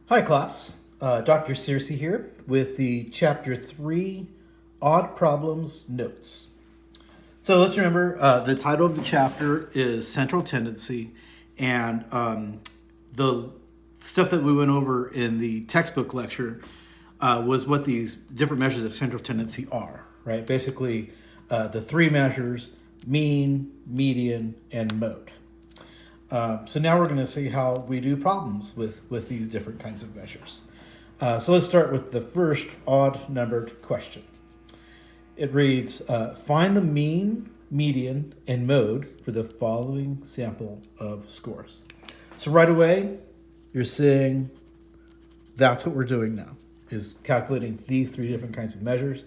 Hi class, Dr. Searcy here with the Chapter 3 Odd Problems Notes. So let's remember the title of the chapter is Central Tendency, and the stuff that we went over in the textbook lecture was what these different measures of central tendency are, right? Basically, the three measures, mean, median, and mode. So now we're going to see how we do problems with these different kinds of measures. So let's start with the first odd numbered question. It reads, find the mean, median, and mode for the following sample of scores. So right away, you're seeing that's what we're doing now, is calculating these three different kinds of measures.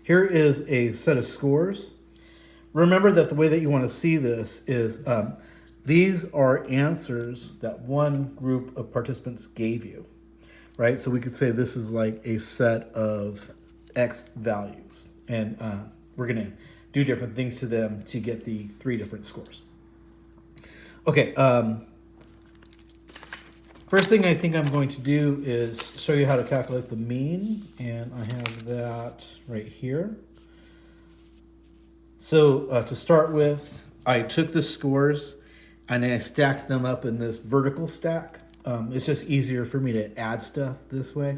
Here is a set of scores. Remember that the way that you want to see this is these are answers that one group of participants gave you, right? So we could say this is like a set of X values, and we're going to do different things to them to get the three different scores. Okay, first thing I think I'm going to do is show you how to calculate the mean, and I have that right here. So to start with, I took the scores and I stacked them up in this vertical stack. It's just easier for me to add stuff this way.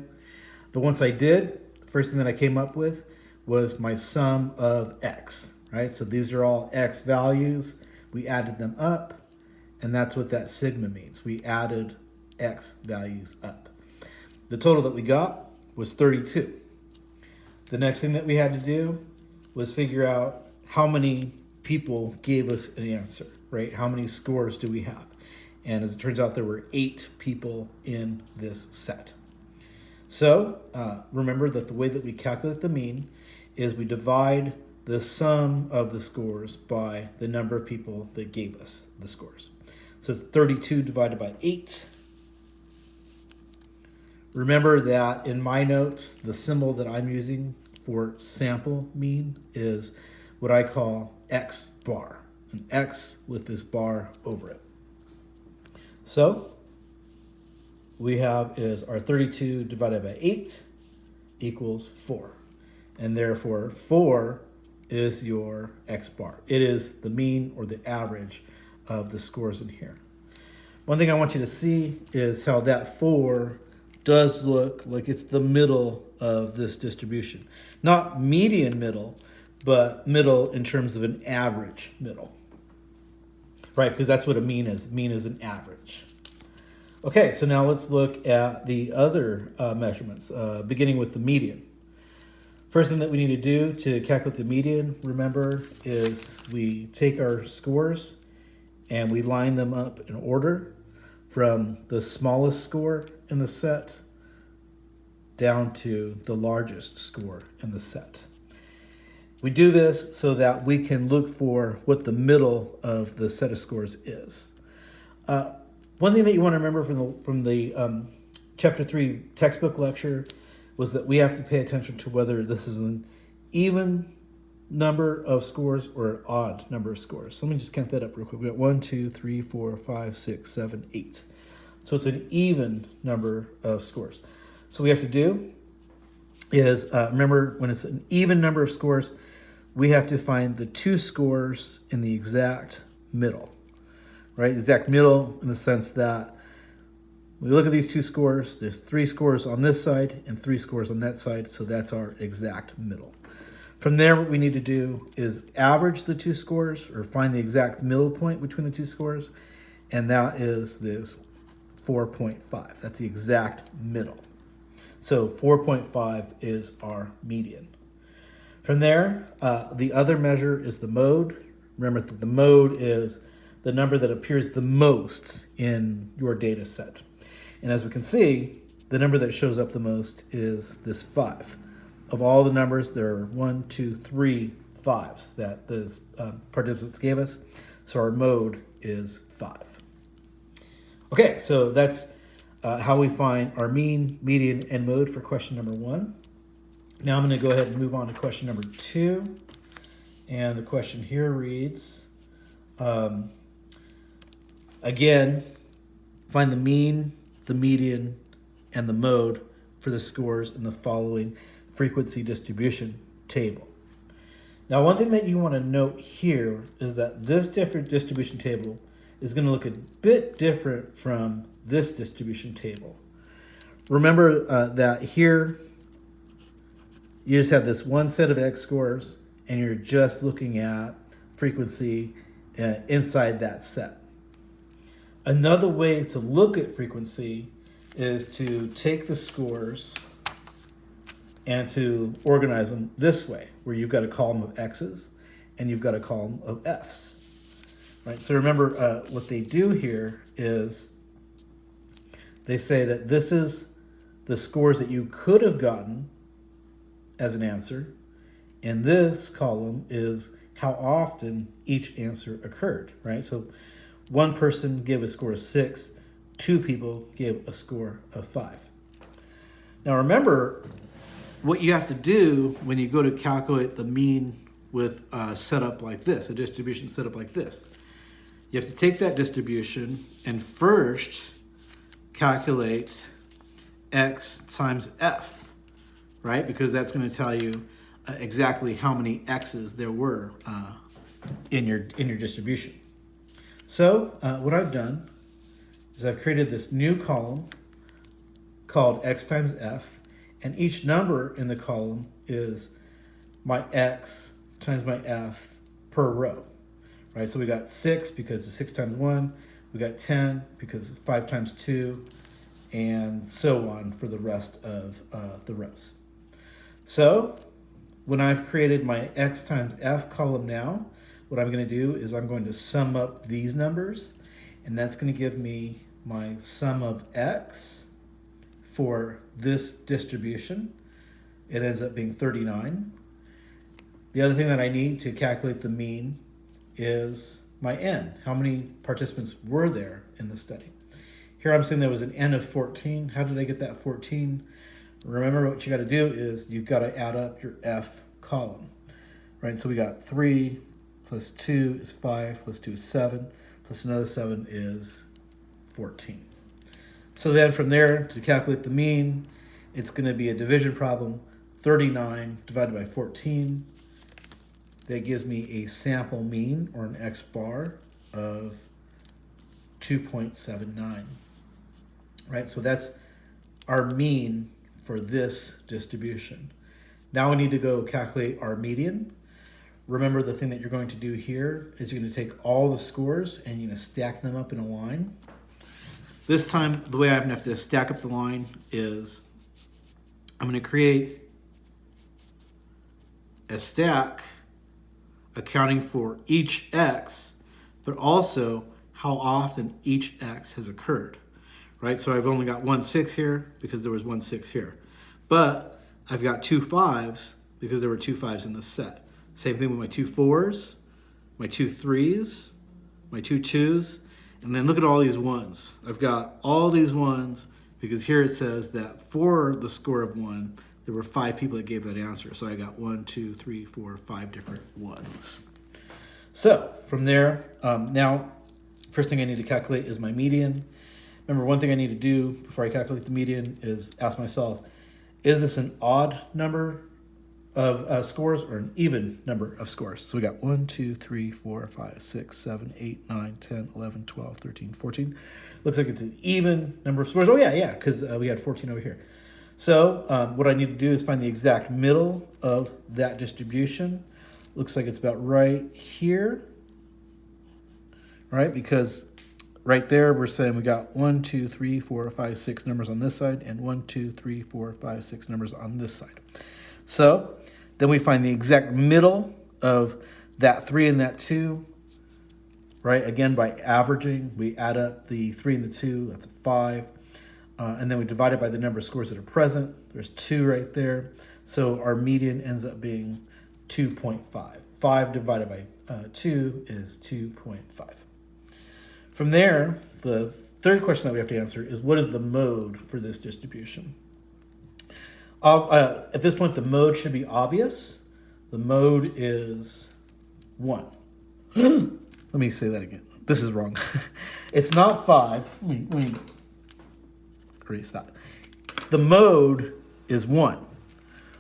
But once I did, the first thing that I came up with was my sum of X, right? So these are all X values. We added them up, and that's what that sigma means. We added X values up. The total that we got was 32. The next thing that we had to do was figure out how many people gave us an answer, right? How many scores do we have? And as it turns out, there were 8 people in this set. So remember that the way that we calculate the mean is we divide the sum of the scores by the number of people that gave us the scores. So it's 32 divided by 8. Remember that in my notes, the symbol that I'm using for sample mean is what I call X bar, an X with this bar over it. So we have is our 32 divided by 8 equals 4. And therefore 4 is your X bar. It is the mean or the average of the scores in here. One thing I want you to see is how that 4 does look like it's the middle of this distribution. Not median middle, but middle in terms of an average middle. Right, because that's what a mean is. Mean is an average. Okay, so now let's look at the other measurements, beginning with the median. First thing that we need to do to calculate the median, remember, is we take our scores and we line them up in order from the smallest score in the set down to the largest score in the set. We do this so that we can look for what the middle of the set of scores is. One thing that you want to remember from the Chapter 3 textbook lecture was that we have to pay attention to whether this is an even number of scores or an odd number of scores. So let me just count that up real quick. We got 1, 2, 3, 4, 5, 6, 7, 8. So it's an even number of scores. So what we have to do is, remember, when it's an even number of scores, we have to find the 2 scores in the exact middle, right? Exact middle in the sense that when we look at these 2 scores, there's 3 scores on this side and 3 scores on that side, so that's our exact middle. From there, what we need to do is average the 2 scores or find the exact middle point between the 2 scores, and that is this 4.5. That's the exact middle. So 4.5 is our median. From there, the other measure is the mode. Remember that the mode is the number that appears the most in your data set. And as we can see, the number that shows up the most is this 5. Of all the numbers, there are 1, 2, 3 5s that the participants gave us. So our mode is 5. Okay, so that's how we find our mean, median, and mode for question number 1. Now I'm going to go ahead and move on to question number 2. And the question here reads, again, find the mean, the median, and the mode for the scores in the following frequency distribution table. Now, one thing that you want to note here is that this different distribution table is going to look a bit different from this distribution table. Remember that here you just have this one set of X scores and you're just looking at frequency inside that set. Another way to look at frequency is to take the scores and to organize them this way, where you've got a column of X's and you've got a column of F's. Right? So remember what they do here is they say that this is the scores that you could have gotten as an answer, and this column is how often each answer occurred, right? So one person gave a score of 6, 2 people gave a score of 5. Now remember, what you have to do when you go to calculate the mean with a setup like this, a distribution setup like this, you have to take that distribution and first calculate X times F, right? Because that's going to tell you exactly how many X's there were in your distribution. So what I've done is I've created this new column called X times F, and each number in the column is my X times my F per row, right? So we got 6 because it's 6 times 1, we got 10 because it's 5 times 2, and so on for the rest of the rows. So when I've created my X times F column now, what I'm going to do is I'm going to sum up these numbers, and that's going to give me my sum of X for this distribution. It ends up being 39. The other thing that I need to calculate the mean is my N. How many participants were there in the study? Here I'm saying there was an N of 14. How did I get that 14? Remember, what you got to do is you've got to add up your F column, right? So we got 3 plus 2 is 5, plus 2 is 7, plus another 7 is 14. So then from there, to calculate the mean, it's going to be a division problem. 39 divided by 14. That gives me a sample mean, or an X bar, of 2.79. Right? So that's our mean for this distribution. Now we need to go calculate our median. Remember, the thing that you're going to do here is you're going to take all the scores and you're going to stack them up in a line. This time, the way I'm going to have to stack up the line is I'm going to create a stack accounting for each X, but also how often each X has occurred, right? So I've only got 1 6 here because there was 1 6 here, but I've got 2 5s because there were 2 5s in this set. Same thing with my 2 4s, my 2 3s, my 2 2s, and then look at all these 1s. I've got all these 1s because here it says that for the score of 1, there were 5 people that gave that answer. So I got 1, 2, 3, 4, 5 different 1s. So from there, now, first thing I need to calculate is my median. Remember, one thing I need to do before I calculate the median is ask myself, is this an odd number of scores or an even number of scores? So we got 1, 2, 3, 4, 5, 6, 7, 8, 9, 10, 11, 12, 13, 14. Looks like it's an even number of scores. Oh yeah, because we had 14 over here. So what I need to do is find the exact middle of that distribution. Looks like it's about right here, right? Because right there we're saying we got 1, 2, 3, 4, 5, 6 numbers on this side, and 1, 2, 3, 4, 5, 6 numbers on this side. So then we find the exact middle of that 3 and that 2, right? Again, by averaging, we add up the 3 and the 2, that's a 5. And then we divide it by the number of scores that are present. There's 2 right there. So our median ends up being 2.5. 5 divided by 2 is 2.5. From there, the third question that we have to answer is, what is the mode for this distribution? At this point, the mode should be obvious. The mode is 1. Let me say that again. This is wrong. It's not 5. Let me erase that. the mode is 1.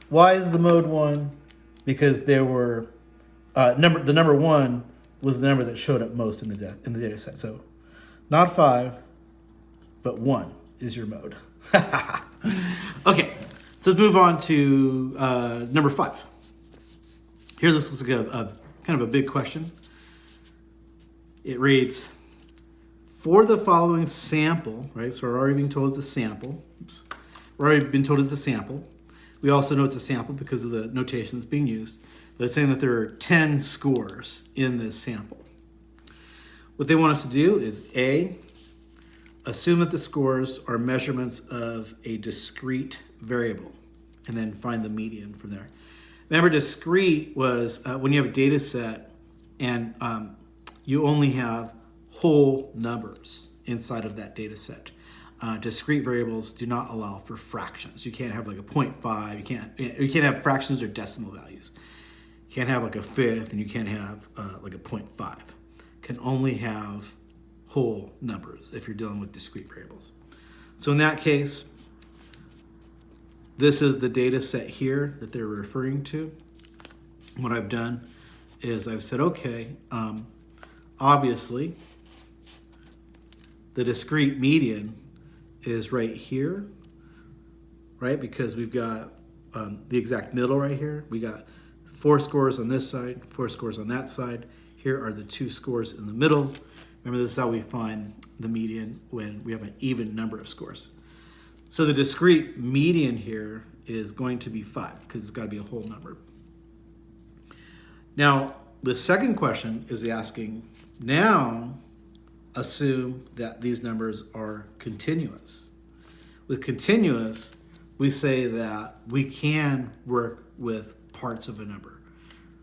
Why is the mode 1? Because there were the number 1 was the number that showed up most in the data set. So not 5, but 1 is your mode. Okay, so let's move on to number 5. Here, this looks like a kind of a big question. It reads, for the following sample, right? So we're already being told it's a sample. Oops. We're already been told it's a sample. We also know it's a sample because of the notation that's being used. But it's saying that there are 10 scores in this sample. What they want us to do is A, assume that the scores are measurements of a discrete variable, and then find the median from there. Remember, discrete was when you have a data set and you only have whole numbers inside of that data set. Discrete variables do not allow for fractions. You can't have like a 0.5. You can't have fractions or decimal values. You can't have like a fifth, and you can't have like a 0.5. Can only have whole numbers if you're dealing with discrete variables. So in that case, this is the data set here that they're referring to. What I've done is I've said, okay, obviously the discrete median is right here, right? Because we've got the exact middle right here. We got 4 scores on this side, 4 scores on that side. Here are the 2 scores in the middle. Remember, this is how we find the median when we have an even number of scores. So the discrete median here is going to be 5 because it's got to be a whole number. Now, the second question is asking, now assume that these numbers are continuous. With continuous, we say that we can work with parts of a number,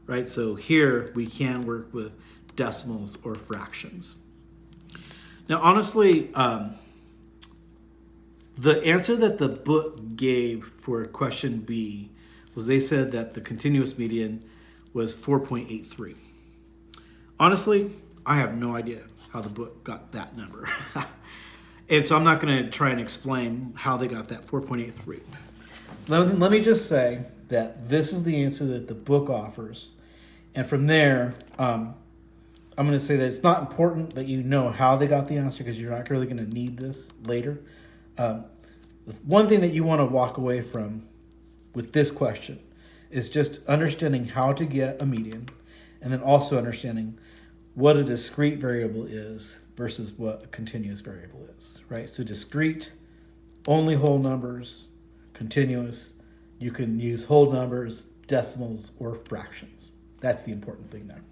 right? So here we can work with decimals or fractions. Now, honestly, the answer that the book gave for question B was they said that the continuous median was 4.83. Honestly, I have no idea how the book got that number. And so I'm not going to try and explain how they got that 4.83. Let me just say that this is the answer that the book offers. And from there, I'm going to say that it's not important that you know how they got the answer because you're not really going to need this later. The one thing that you want to walk away from with this question is just understanding how to get a median, and then also understanding what a discrete variable is versus what a continuous variable is, right? So discrete, only whole numbers. Continuous, you can use whole numbers, decimals, or fractions. That's the important thing there.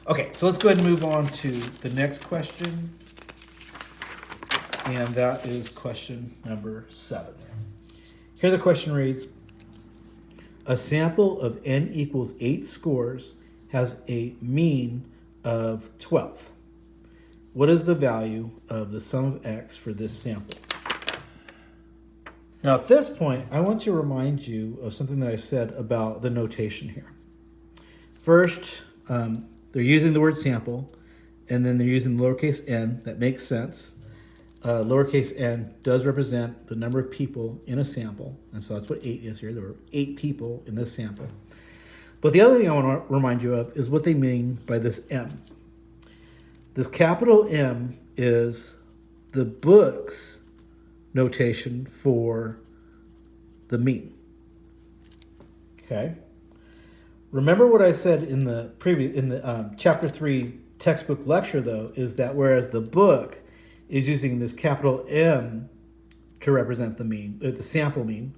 Okay, so let's go ahead and move on to the next question. And that is question number 7. Here the question reads, a sample of n equals 8 scores has a mean of 12. What is the value of the sum of x for this sample? Now at this point, I want to remind you of something that I said about the notation here. First, they're using the word sample, and then they're using lowercase n. That makes sense. Lowercase n does represent the number of people in a sample, and so that's what 8 is here. There were 8 people in this sample. But the other thing I want to remind you of is what they mean by this M. This capital M is the book's notation for the mean. Okay. Remember what I said in the chapter 3 textbook lecture, though, is that whereas the book is using this capital M to represent the mean, the sample mean.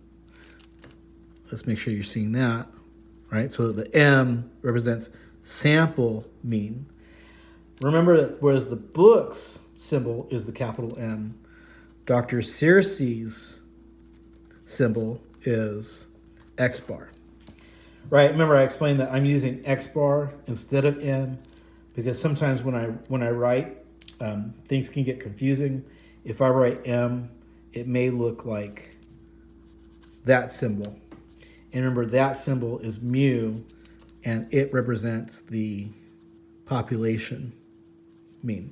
Let's make sure you're seeing that, right? So the M represents sample mean. Remember that whereas the book's symbol is the capital M, Dr. Searcy's symbol is X bar. Right? Remember I explained that I'm using X bar instead of M because sometimes when I write, things can get confusing. If I write M, it may look like that symbol. And remember, that symbol is mu, and it represents the population mean.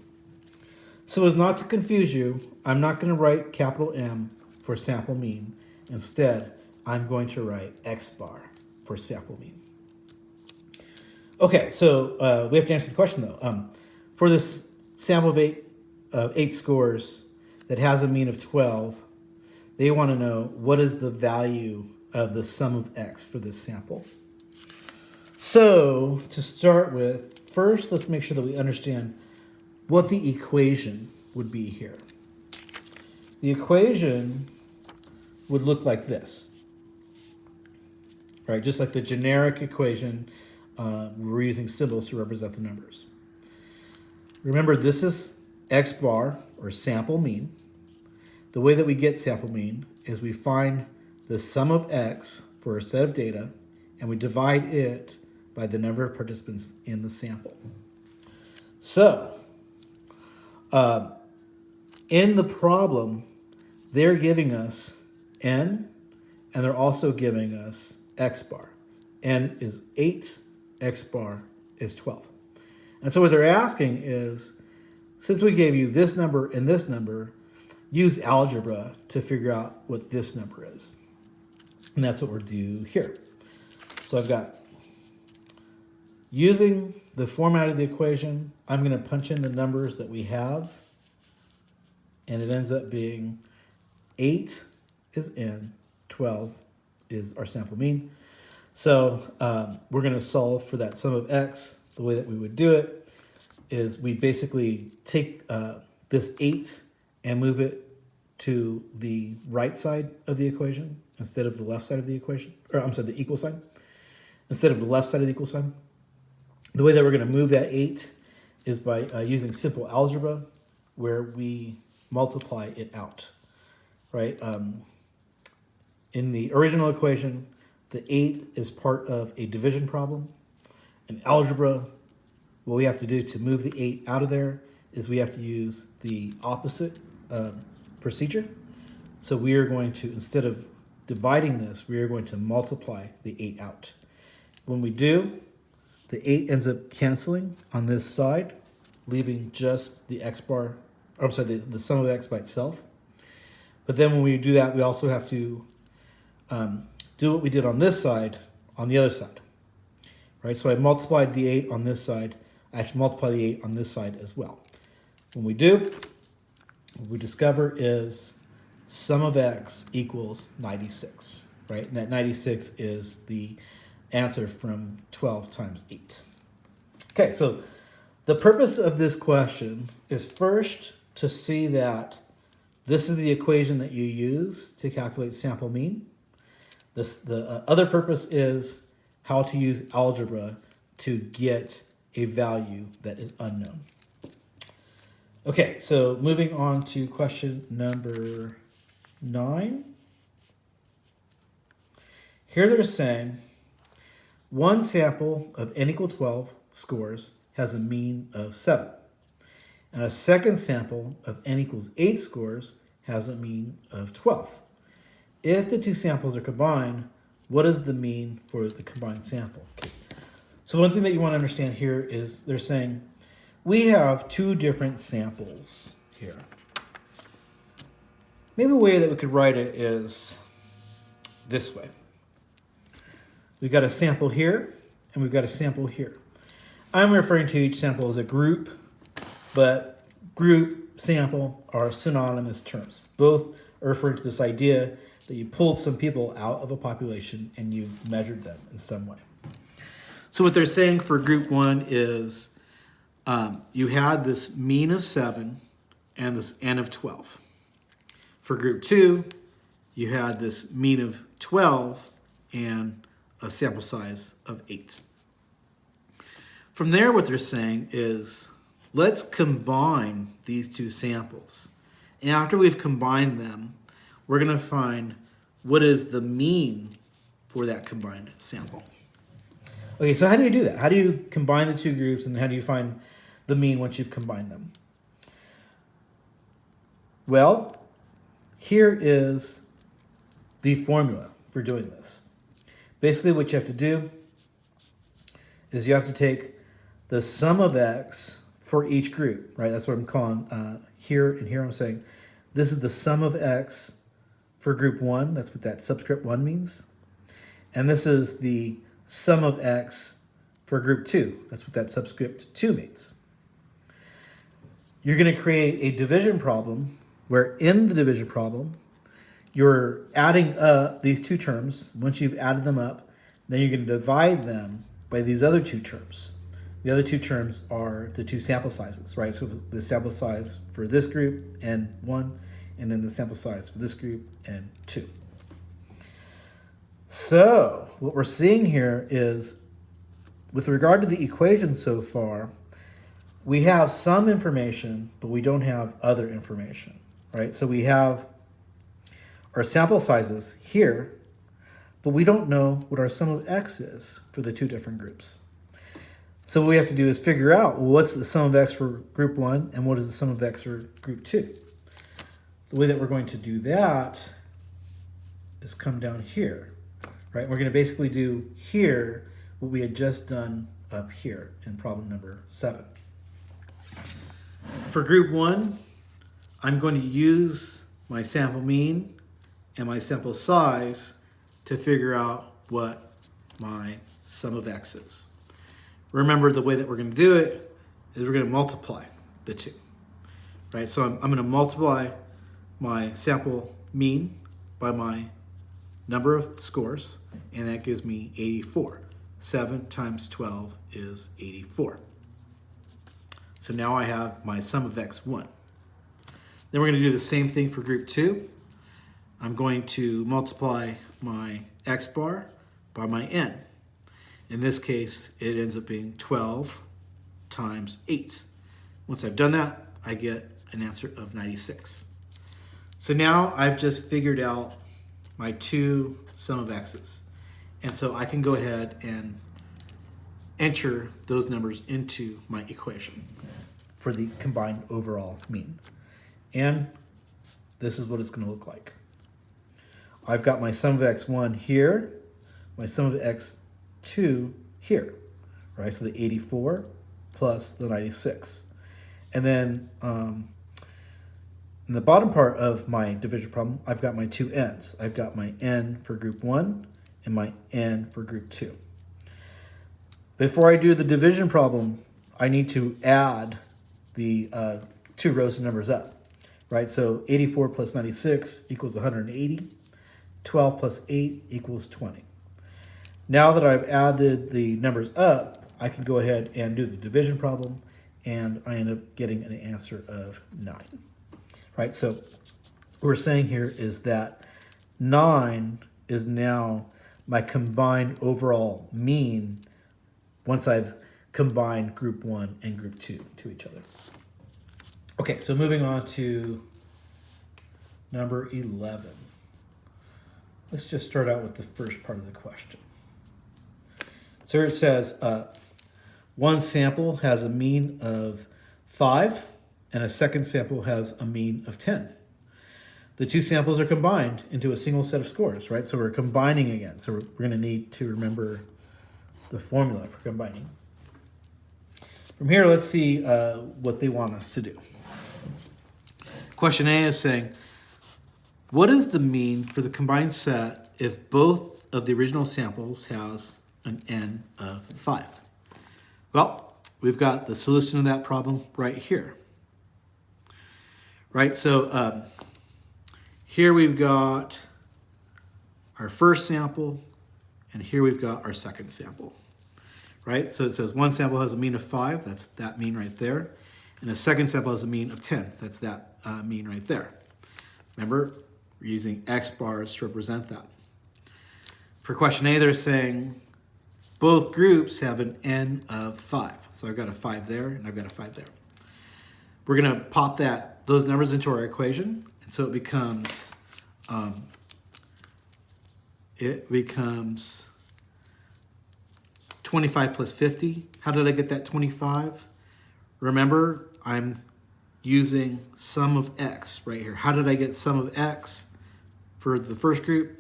So as not to confuse you, I'm not going to write capital M. for sample mean. Instead, I'm going to write X bar for sample mean. Okay, so we have to answer the question though. For this sample of eight scores that has a mean of 12, they want to know what is the value of the sum of X for this sample. So to start with, first let's make sure that we understand what the equation would be here. The equation would look like this, right? Just like the generic equation, we're using symbols to represent the numbers. Remember, this is X bar, or sample mean. The way that we get sample mean is we find the sum of X for a set of data, and we divide it by the number of participants in the sample. So, in the problem, they're giving us N, and they're also giving us X bar. N is 8, X bar is 12. And so what they're asking is, since we gave you this number and this number, use algebra to figure out what this number is. And that's what we'll do here. So I've got, using the format of the equation, I'm going to punch in the numbers that we have, and it ends up being 8 is N, 12 is our sample mean. So we're going to solve for that sum of X. The way that we would do it is we basically take this 8 and move it to the right side of the equation instead of the left side of the equation, or I'm sorry, the equal sign, instead of the left side of the equal sign. The way that we're going to move that 8 is by using simple algebra, where we multiply it out, right? In the original equation, the 8 is part of a division problem. In algebra, what we have to do to move the 8 out of there is we have to use the opposite procedure. So we are going to, instead of dividing this, we are going to multiply the 8 out. When we do, the 8 ends up canceling on this side, leaving just the X bar, or I'm sorry, the sum of X by itself. But then when we do that, we also have to do what we did on this side on the other side, right? So I multiplied the 8 on this side. I have to multiply the 8 on this side as well. When we do, what we discover is sum of X equals 96, right? And that 96 is the answer from 12 times 8. Okay, so the purpose of this question is first to see that this is the equation that you use to calculate sample mean. The other purpose is how to use algebra to get a value that is unknown. Okay, so moving on to question number 9. Here they're saying one sample of n equal 12 scores has a mean of 7. And a second sample of n equals 8 scores has a mean of 12. If the two samples are combined, what is the mean for the combined sample? Okay. So one thing that you want to understand here is they're saying we have two different samples here. Maybe a way that we could write it is this way. We've got a sample here, and we've got a sample here. I'm referring to each sample as a group, but group, sample are synonymous terms. Both are referring to this idea that you pulled some people out of a population and you've measured them in some way. So what they're saying for group 1 is you had this mean of 7 and this n of 12. For group 2, you had this mean of 12 and a sample size of 8. From there, what they're saying is, let's combine these two samples. And after we've combined them, we're going to find what is the mean for that combined sample. Okay, so how do you do that? How do you combine the two groups, and how do you find the mean once you've combined them? Well, here is the formula for doing this. Basically, what you have to do is you have to take the sum of X for each group, right? That's what I'm calling here and here. I'm saying this is the sum of X for group 1. That's what that subscript 1 means. And this is the sum of x for group 2. That's what that subscript 2 means. You're going to create a division problem where in the division problem, you're adding up these two terms. Once you've added them up, then you're going to divide them by these other two terms. The other two terms are the two sample sizes, right? So the sample size for this group, N1, and then the sample size for this group, N2. So what we're seeing here is, with regard to the equation so far, we have some information, but we don't have other information, right? So we have our sample sizes here, but we don't know what our sum of x is for the two different groups. So what we have to do is figure out, well, what's the sum of x for group 1 and what is the sum of x for group 2? The way that we're going to do that is come down here, right? We're going to basically do here what we had just done up here in problem number 7. For group 1, I'm going to use my sample mean and my sample size to figure out what my sum of x is. Remember, the way that we're going to do it is we're going to multiply the two, right? So I'm going to multiply my sample mean by my number of scores, and that gives me 84. 7 times 12 is 84. So now I have my sum of x1. Then we're going to do the same thing for group 2. I'm going to multiply my x bar by my n. In this case, it ends up being 12 times 8. Once I've done that, I get an answer of 96. So now I've just figured out my two sum of x's. And so I can go ahead and enter those numbers into my equation for the combined overall mean. And this is what it's going to look like. I've got my sum of x1 here, my sum of x2 here, right? So the 84 plus the 96. And then in the bottom part of my division problem, I've got my two n's. I've got my n for group 1 and my n for group 2. Before I do the division problem, I need to add the two rows of numbers up, right? So 84 plus 96 equals 180. 12 plus 8 equals 20. Now that I've added the numbers up, I can go ahead and do the division problem, and I end up getting an answer of 9. Right? So what we're saying here is that 9 is now my combined overall mean once I've combined group 1 and group 2 to each other. Okay, so moving on to number 11. Let's just start out with the first part of the question. So here it says, one sample has a mean of 5 and a second sample has a mean of 10. The two samples are combined into a single set of scores, right? So we're combining again. So we're going to need to remember the formula for combining. From here, let's see what they want us to do. Question A is saying, what is the mean for the combined set if both of the original samples has an n of 5? Well, we've got the solution to that problem right here. Right, so here we've got our first sample, and here we've got our second sample. Right, so it says one sample has a mean of 5, that's that mean right there, and a second sample has a mean of 10, that's that mean right there. Remember, we're using x bars to represent that. For question A, they're saying both groups have an n of 5. So I've got a 5 there, and I've got a 5 there. We're going to pop those numbers into our equation, and so it becomes 25 plus 50. How did I get that 25? Remember, I'm using sum of x right here. How did I get sum of x? For the first group,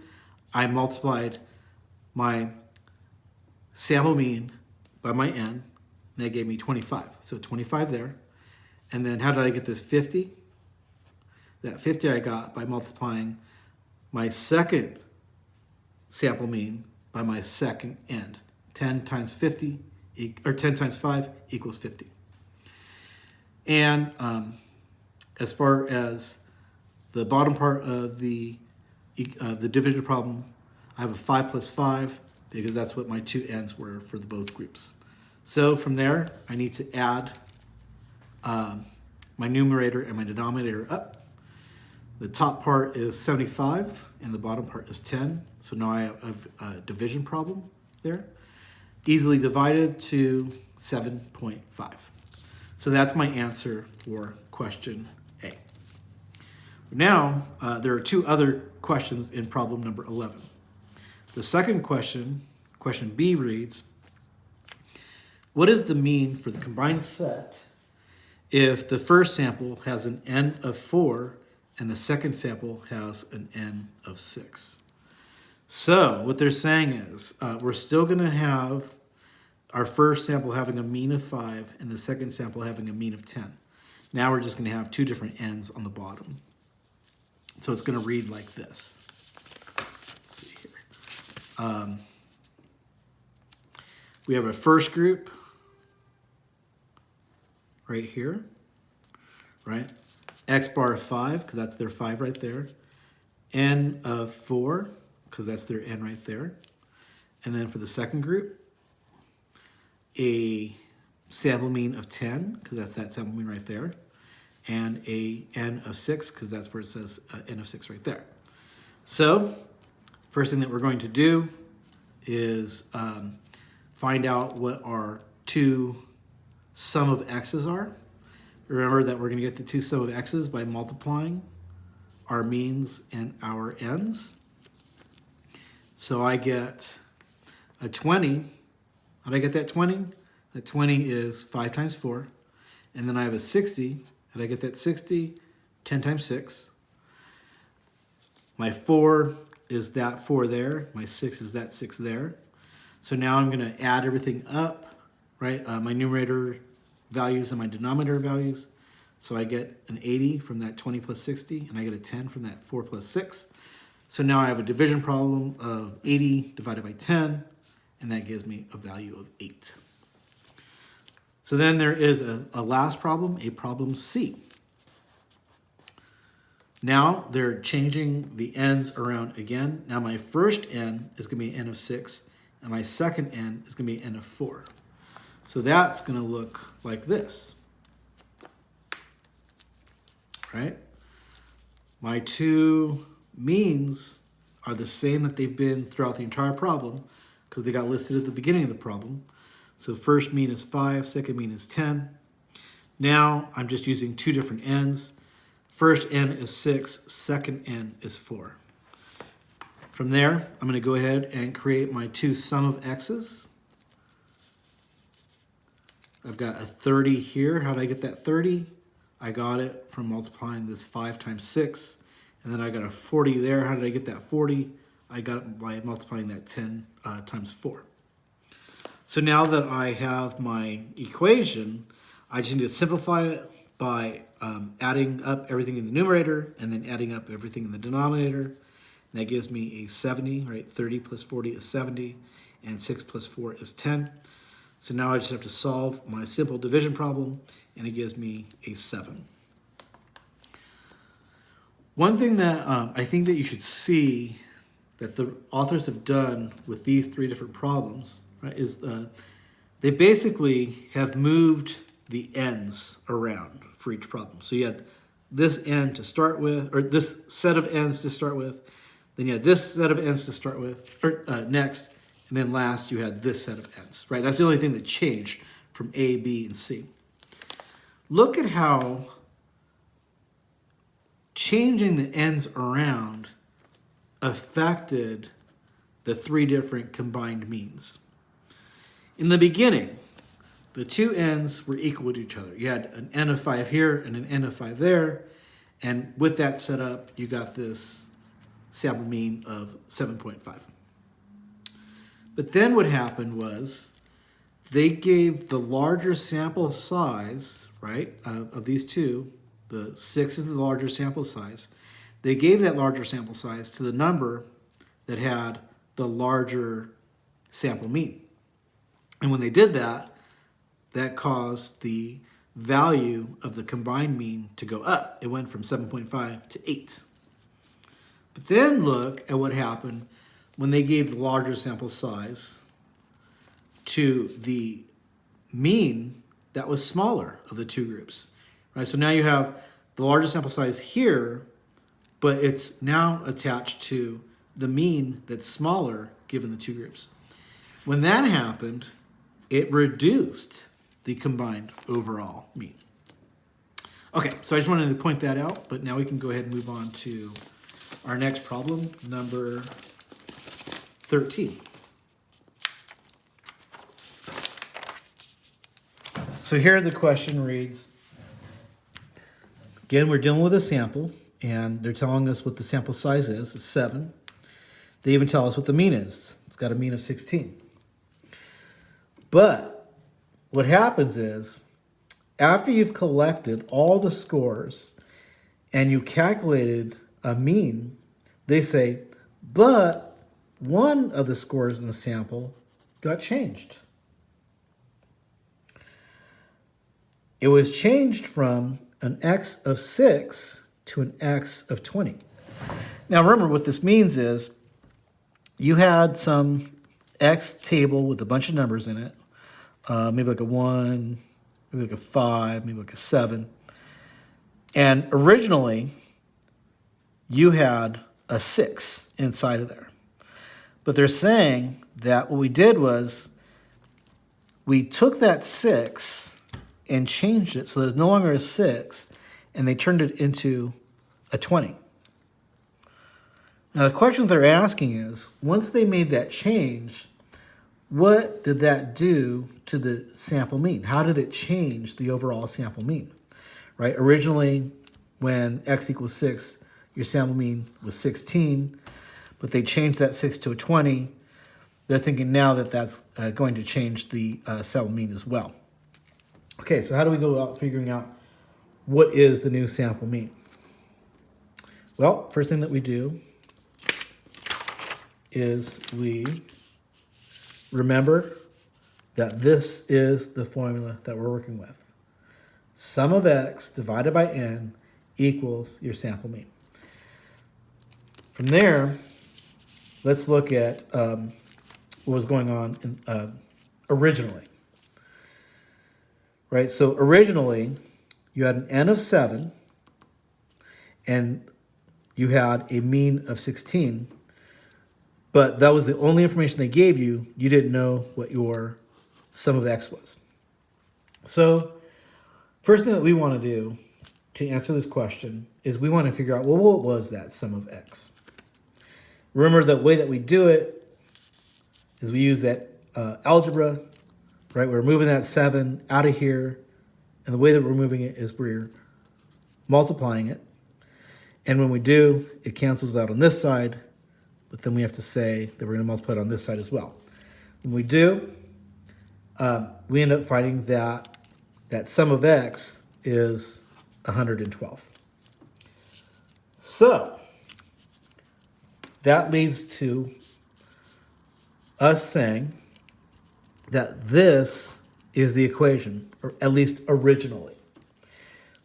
I multiplied my sample mean by my n, and that gave me 25. So 25 there. And then how did I get this 50? That 50 I got by multiplying my second sample mean by my second end. 10 times 50, or 10 times 5 equals 50. And as far as the bottom part of the division problem, I have a 5 plus 5 because that's what my two ends were for the both groups. So from there, I need to add my numerator and my denominator up. The top part is 75 and the bottom part is 10. So now I have a division problem there. Easily divided to 7.5. So that's my answer for question A. Now, there are two other questions in problem number 11. The second question, question B, reads, what is the mean for the combined set if the first sample has an n of 4 and the second sample has an n of 6? So what they're saying is we're still going to have our first sample having a mean of 5 and the second sample having a mean of 10. Now we're just going to have two different n's on the bottom. So it's going to read like this. Let's see here. We have a first group right here, right? X bar of 5, because that's their 5 right there. N of 4, because that's their n right there. And then for the second group, a sample mean of 10, because that's that sample mean right there. And a n of 6, because that's where it says n of 6 right there. So, first thing that we're going to do is find out what our two sum of x's are. Remember that we're going to get the two sum of x's by multiplying our means and our n's. So I get a 20. How did I get that 20? That 20 is 5 times 4. And then I have a 60. How did I get that 60? 10 times 6. My 4 is that 4 there. My 6 is that 6 there. So now I'm going to add everything up, right? My numerator values and my denominator values. So I get an 80 from that 20 plus 60, and I get a 10 from that 4 plus 6. So now I have a division problem of 80 divided by 10, and that gives me a value of 8. So then there is a last problem, a problem C. Now they're changing the n's around again. Now my first n is going to be an n of 6, and my second n is going to be an n of 4. So that's going to look like this, right? My two means are the same that they've been throughout the entire problem because they got listed at the beginning of the problem. So first mean is 5, second mean is 10. Now I'm just using two different n's. First n is 6, second n is 4. From there, I'm going to go ahead and create my two sum of x's. I've got a 30 here. How did I get that 30? I got it from multiplying this 5 times 6. And then I got a 40 there. How did I get that 40? I got it by multiplying that 10 times 4. So now that I have my equation, I just need to simplify it by adding up everything in the numerator and then adding up everything in the denominator. And that gives me a 70, right? 30 plus 40 is 70, and 6 plus 4 is 10. So now I just have to solve my simple division problem, and it gives me a 7. One thing that I think that you should see that the authors have done with these three different problems, right, is they basically have moved the n's around for each problem. So you had this n to start with, or this set of n's to start with, then you had this set of n's to start with, or next, and then last you had this set of n's, right? That's the only thing that changed from A, B, and C. Look at how changing the n's around affected the three different combined means. In the beginning, the two n's were equal to each other. You had an n of 5 here and an n of 5 there, and with that set up, you got this sample mean of 7.5. But then what happened was they gave the larger sample size, right, of these two. The 6 is the larger sample size. they gave that larger sample size to the number that had the larger sample mean. And when they did that, that caused the value of the combined mean to go up. It went from 7.5 to 8. But then look at what happened when they gave the larger sample size to the mean that was smaller of the two groups. Right? So now you have the larger sample size here, but it's now attached to the mean that's smaller given the two groups. When that happened, it reduced the combined overall mean. Okay, so I just wanted to point that out, but now we can go ahead and move on to our next problem, number 13. So here the question reads, again, we're dealing with a sample, and they're telling us what the sample size is. It's 7. They even tell us what the mean is. It's got a mean of 16. But what happens is, after you've collected all the scores and you calculated a mean, they say, but one of the scores in the sample got changed. It was changed from an x of 6 to an x of 20. Now remember, what this means is you had some x table with a bunch of numbers in it, maybe like a 1, maybe like a 5, maybe like a 7. And originally, you had a 6 inside of there. But they're saying that what we did was we took that 6 and changed it so there's no longer a 6, and they turned it into a 20. Now the question they're asking is, once they made that change, what did that do to the sample mean? How did it change the overall sample mean? Right? Originally, when x equals 6, your sample mean was 16, but they changed that 6 to a 20. They're thinking now that that's going to change the sample mean as well. Okay, so how do we go about figuring out what is the new sample mean? Well, first thing that we do is we remember that this is the formula that we're working with. Sum of x divided by n equals your sample mean. From there, let's look at what was going on originally. Right, so originally you had an n of 7 and you had a mean of 16, but that was the only information they gave you. You didn't know what your sum of x was. So first thing that we want to do to answer this question is we want to figure out, well, what was that sum of x? Remember, the way that we do it is we use that algebra, right? We're moving that 7 out of here, and the way that we're moving it is we're multiplying it. And when we do, it cancels out on this side, but then we have to say that we're going to multiply it on this side as well. When we do, we end up finding that that sum of x is 112. So that leads to us saying that this is the equation, or at least originally.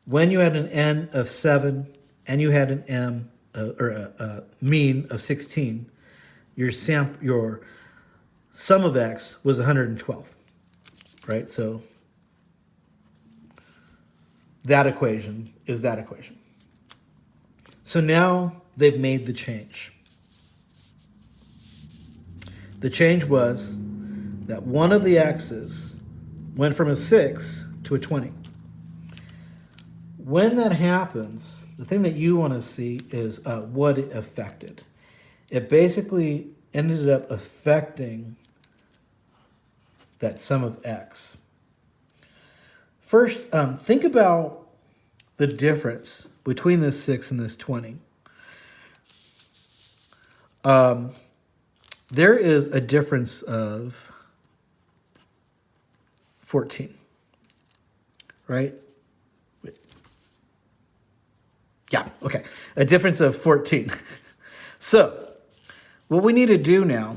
When you had an n of 7 and you had an a mean of 16, your sum of x was 112, right? So that equation is that equation. So now they've made the change. The change was that one of the x's went from a 6 to a 20. When that happens, the thing that you want to see is what it affected. It basically ended up affecting that sum of x. First, think about the difference between this 6 and this 20. There is a difference of 14, right? Yeah, okay. A difference of 14. So what we need to do now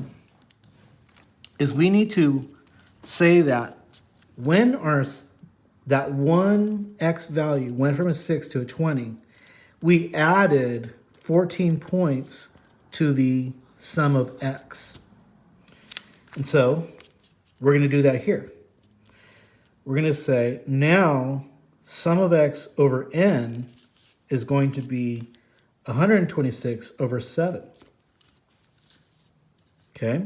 is we need to say that when that one x value went from a 6 to a 20, we added 14 points to the sum of x. And so we're going to do that here. We're going to say now sum of x over n is going to be 126 over 7. Okay?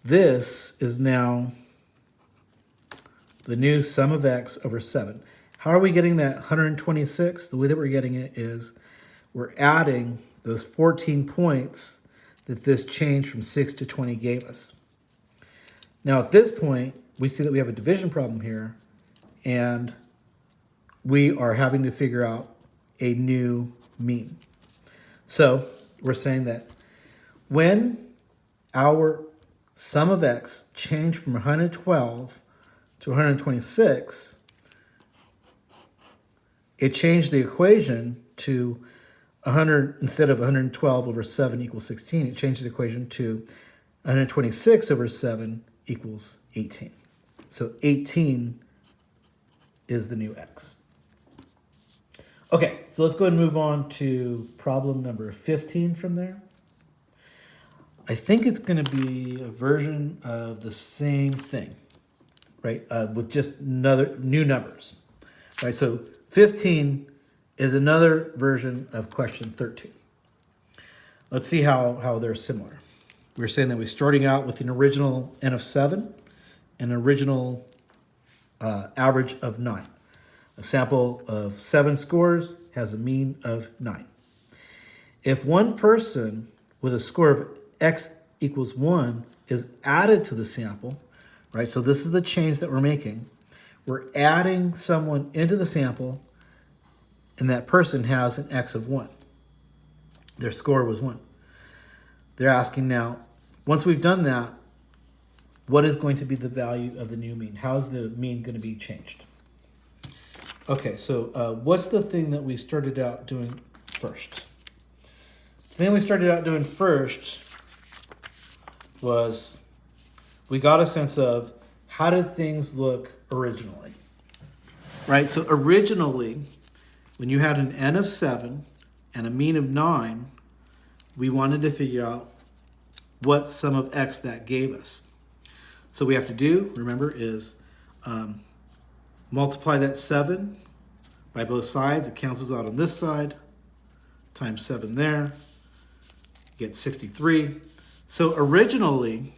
This is now the new sum of x over 7. How are we getting that 126? The way that we're getting it is we're adding those 14 points that this change from 6 to 20 gave us. Now at this point, we see that we have a division problem here, and we are having to figure out a new mean. So we're saying that when our sum of x changed from 112 to 126, it changed the equation to 100, instead of 112 over 7 equals 16, it changed the equation to 126 over 7 equals 18. So 18 is the new x. Okay, so let's go ahead and move on to problem number 15 from there. I think it's going to be a version of the same thing, right, with just new numbers. Right, so 15 is another version of question 13. Let's see how they're similar. We're saying that we're starting out with an original n of 7 and an original average of 9. A sample of 7 scores has a mean of 9. If one person with a score of x equals 1 is added to the sample, right? So this is the change that we're making. We're adding someone into the sample, and that person has an x of 1. Their score was 1. They're asking now, once we've done that, what is going to be the value of the new mean? How is the mean going to be changed? Okay, so what's the thing that we started out doing first? The thing we started out doing first was we got a sense of how did things look originally, right? So originally, when you had an n of 7 and a mean of 9, we wanted to figure out what sum of x that gave us. So we have to do, remember, is multiply that 7 by both sides. It cancels out on this side, times 7 there. You get 63. So originally,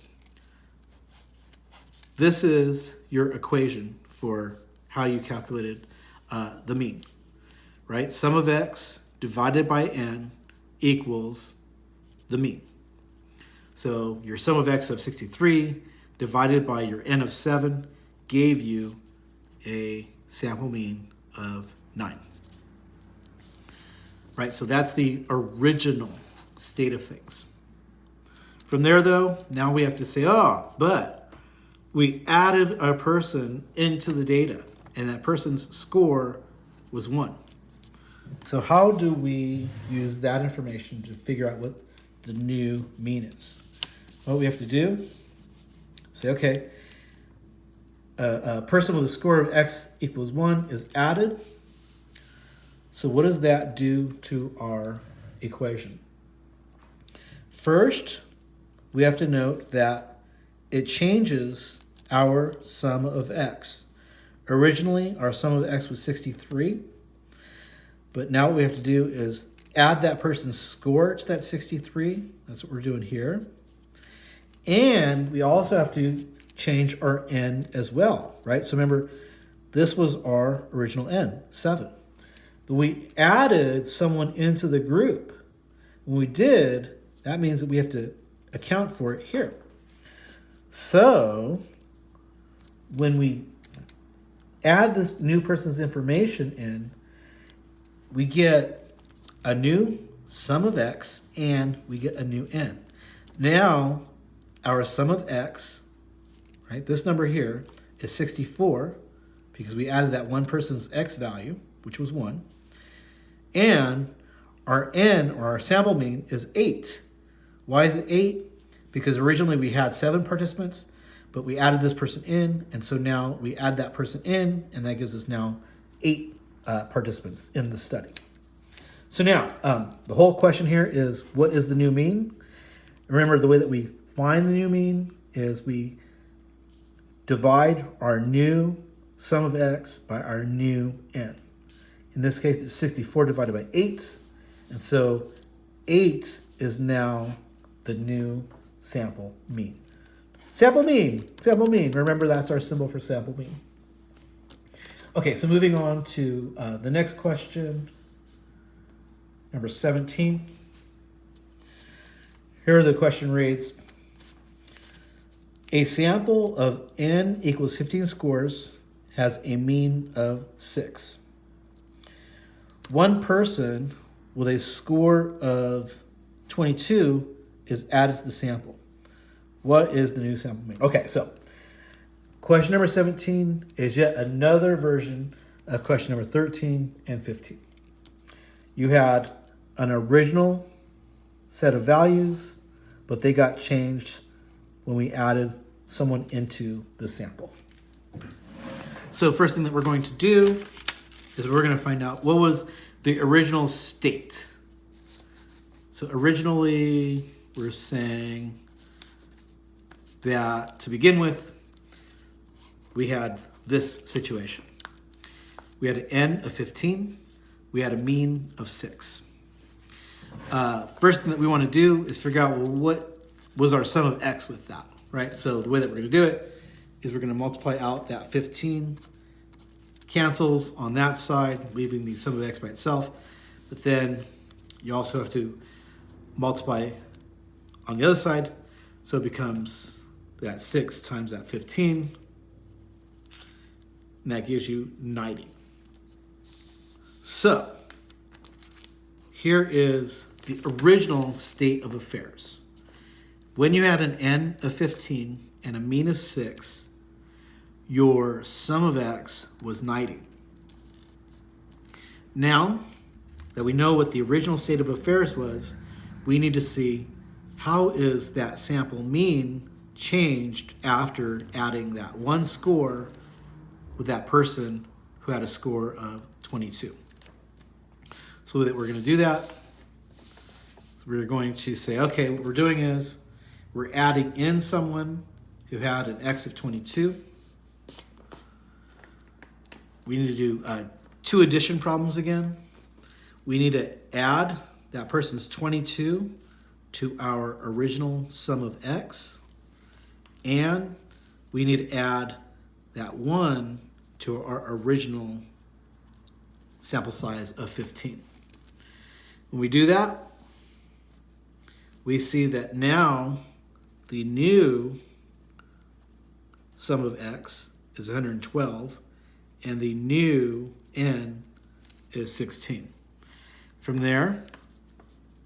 this is your equation for how you calculated the mean, right? Sum of x divided by n equals the mean. So your sum of x of 63 divided by your n of 7 gave you a sample mean of 9. Right, so that's the original state of things. From there, though, now we have to say, but we added a person into the data, and that person's score was 1. So how do we use that information to figure out what the new mean is? What we have to do, say, okay, a person with a score of x equals 1 is added. So what does that do to our equation? First, we have to note that it changes our sum of x. Originally, our sum of x was 63, but now what we have to do is add that person's score to that 63. That's what we're doing here. And we also have to change our n as well, right? So remember, this was our original n, 7. But we added someone into the group. When we did, that means that we have to account for it here. So when we add this new person's information in, we get a new sum of x and we get a new n. Now, our sum of x, right, this number here is 64 because we added that one person's x value, which was 1. And our N, or our sample mean, is 8. Why is it 8? Because originally we had 7 participants, but we added this person in, and so now we add that person in, and that gives us now 8 participants in the study. So now, the whole question here is, what is the new mean? Remember, the way that we find the new mean is we divide our new sum of x by our new n. In this case, it's 64 divided by 8, and so 8 is now the new sample mean. Sample mean, sample mean. Remember, that's our symbol for sample mean. Okay, so moving on to the next question, number 17. Here the question reads, a sample of n equals 15 scores has a mean of 6. One person with a score of 22 is added to the sample. What is the new sample mean? Okay, so question number 17 is yet another version of question number 13 and 15. You had an original set of values, but they got changed when we added someone into the sample. So first thing that we're going to do is we're going to find out what was the original state. So originally we're saying that to begin with, we had this situation. We had an n of 15. We had a mean of 6. First thing that we want to do is figure out, well, what was our sum of x with that, right? So the way that we're going to do it is we're going to multiply out that 15, cancels on that side, leaving the sum of x by itself. But then you also have to multiply on the other side, so it becomes that 6 times that 15, and that gives you 90. So here is the original state of affairs. When you had an n of 15 and a mean of 6, your sum of x was 90. Now that we know what the original state of affairs was, we need to see how is that sample mean changed after adding that one score with that person who had a score of 22. So that we're going to do that, so we're going to say, okay, what we're doing is we're adding in someone who had an x of 22. We need to do 2 addition problems again. We need to add that person's 22 to our original sum of x, and we need to add that 1 to our original sample size of 15. When we do that, we see that now the new sum of x is 112, and the new n is 16. From there,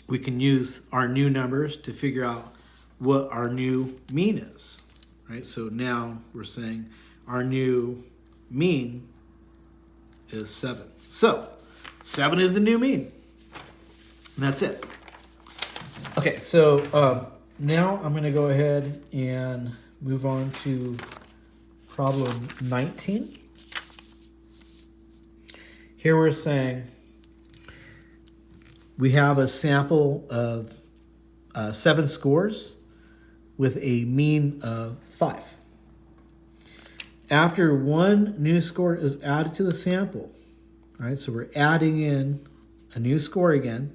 we can use our new numbers to figure out what our new mean is, right? So now we're saying our new mean is 7. So 7 is the new mean, and that's it. Okay, so now I'm going to go ahead and move on to problem 19. Here we're saying we have a sample of 7 scores with a mean of 5. After one new score is added to the sample, right? So we're adding in a new score again.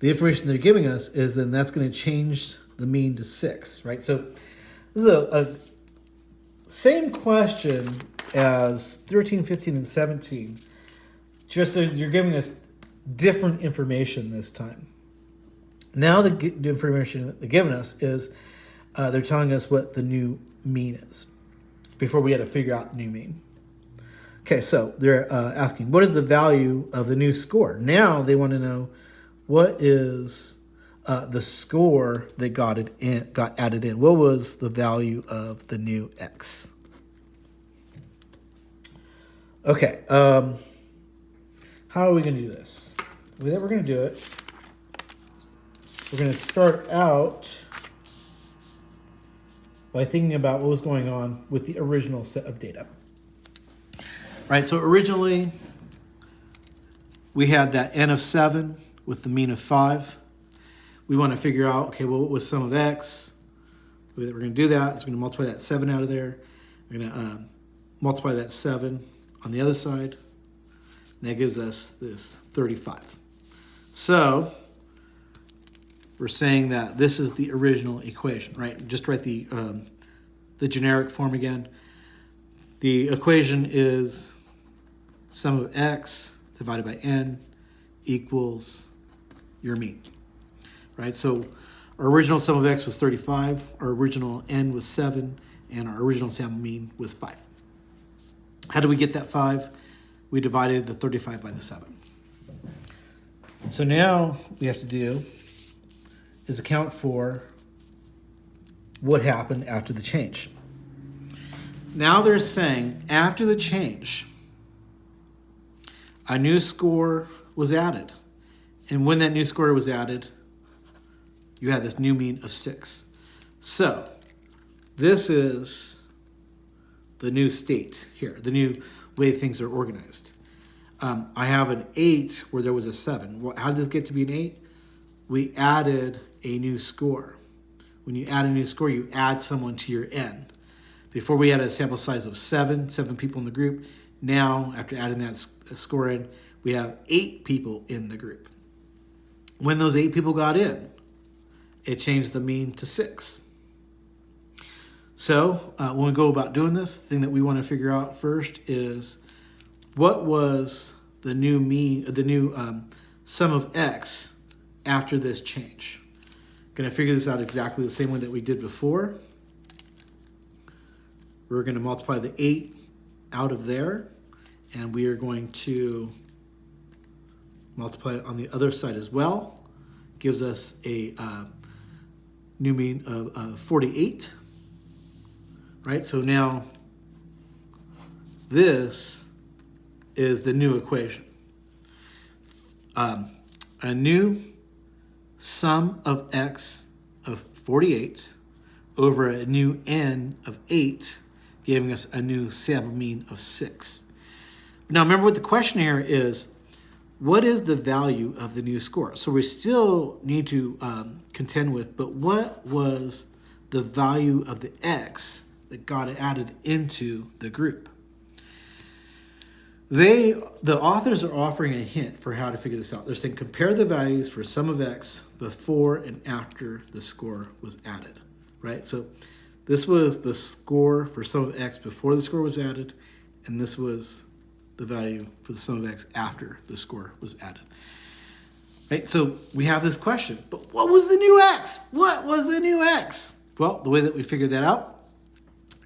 The information they're giving us is then that's going to change the mean to 6, right? So this is a same question as 13, 15, and 17. Just so you're giving us different information this time. Now the information that they're giving us is they're telling us what the new mean is. Before we had to figure out the new mean. Okay, so they're asking, what is the value of the new score? Now they want to know what is the score that got added in. What was the value of the new x? Okay, how how are we going to do this? The way that we're going to do it, we're going to start out by thinking about what was going on with the original set of data. Right, so originally we had that n of 7 with the mean of 5. We want to figure out, okay, well, what was sum of x? The way that we're going to do that is we're going to multiply that 7 out of there. We're going to multiply that 7 on the other side. And that gives us this 35. So we're saying that this is the original equation, right? Just write the generic form again. The equation is sum of x divided by n equals your mean, right? So our original sum of x was 35, our original n was 7, and our original sample mean was 5. How do we get that 5? We divided the 35 by the 7. So now what we have to do is account for what happened after the change. Now they're saying after the change, a new score was added. And when that new score was added, you had this new mean of 6. So this is the new state here, the new way things are organized. I have an 8 where there was a 7. How did this get to be an 8? We added a new score. When you add a new score, you add someone to your n. Before we had a sample size of 7 people in the group. Now, after adding that score in, we have 8 people in the group. When those 8 people got in, it changed the mean to 6. So when we go about doing this, the thing that we want to figure out first is what was the new mean, the new sum of x after this change. Going to figure this out exactly the same way that we did before. We're going to multiply the 8 out of there, and we are going to multiply it on the other side as well. Gives us a new mean of 48. Right, so now this is the new equation. A new sum of x of 48 over a new n of 8, giving us a new sample mean of 6. Now remember what the question here is, what is the value of the new score? So we still need to contend with, but what was the value of the x that got added into the group? The authors are offering a hint for how to figure this out. They're saying compare the values for sum of x before and after the score was added, right? So this was the score for sum of x before the score was added, and this was the value for the sum of x after the score was added. Right? So we have this question, but what was the new x? What was the new x? Well, the way that we figured that out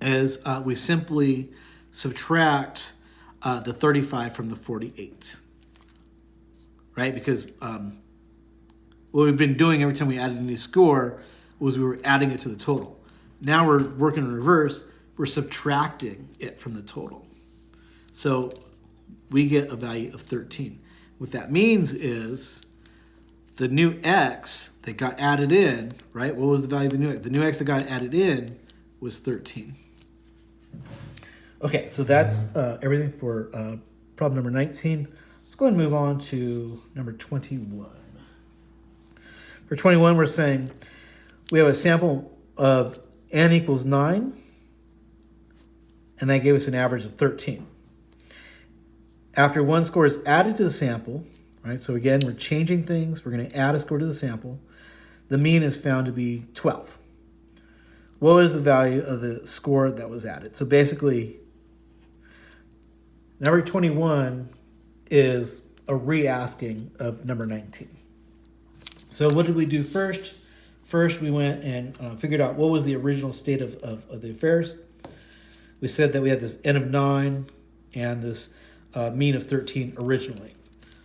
is we simply subtract the 35 from the 48, right? Because what we've been doing every time we added a new score was we were adding it to the total. Now we're working in reverse. We're subtracting it from the total. So we get a value of 13. What that means is the new x that got added in, right? What was the value of the new x? The new x that got added in was 13. Okay, so that's everything for problem number 19. Let's go ahead and move on to number 21. For 21, we're saying we have a sample of n equals 9, and that gave us an average of 13. After one score is added to the sample, right? So again, we're changing things. We're going to add a score to the sample. The mean is found to be 12. What is the value of the score that was added? So basically, number 21 is a re-asking of number 19. So what did we do first? First, we went and figured out what was the original state of the affairs. We said that we had this n of 9 and this mean of 13 originally.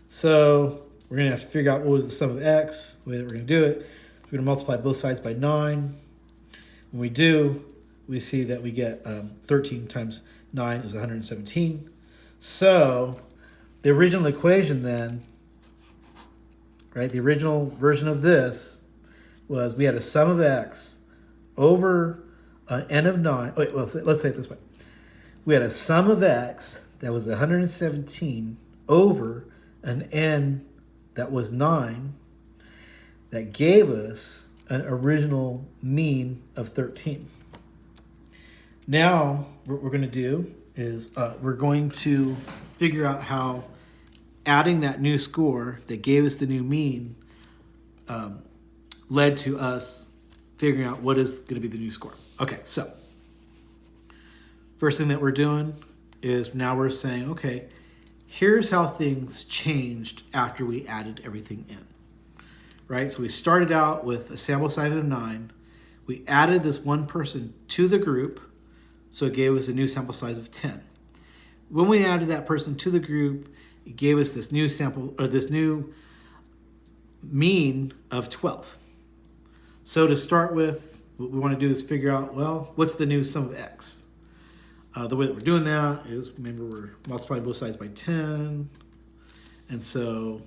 So we're going to have to figure out what was the sum of x. The way that we're going to do it is we're going to multiply both sides by 9. When we do, we see that we get 13 times 9 is 117. So the original equation then, right, the original version of this was we had a sum of x over an n of 9. Wait, well, let's say it this way. We had a sum of x that was 117 over an n that was 9 that gave us an original mean of 13. Now, what we're going to do is we're going to figure out how adding that new score that gave us the new mean led to us figuring out what is going to be the new score. Okay, so first thing that we're doing is now we're saying, okay, here's how things changed after we added everything in, right? So we started out with a sample size of 9. We added this one person to the group, so it gave us a new sample size of 10. When we added that person to the group, it gave us this new sample, or this new mean of 12. So to start with, what we want to do is figure out, well, what's the new sum of x? The way that we're doing that is, remember, we're multiplying both sides by 10. And so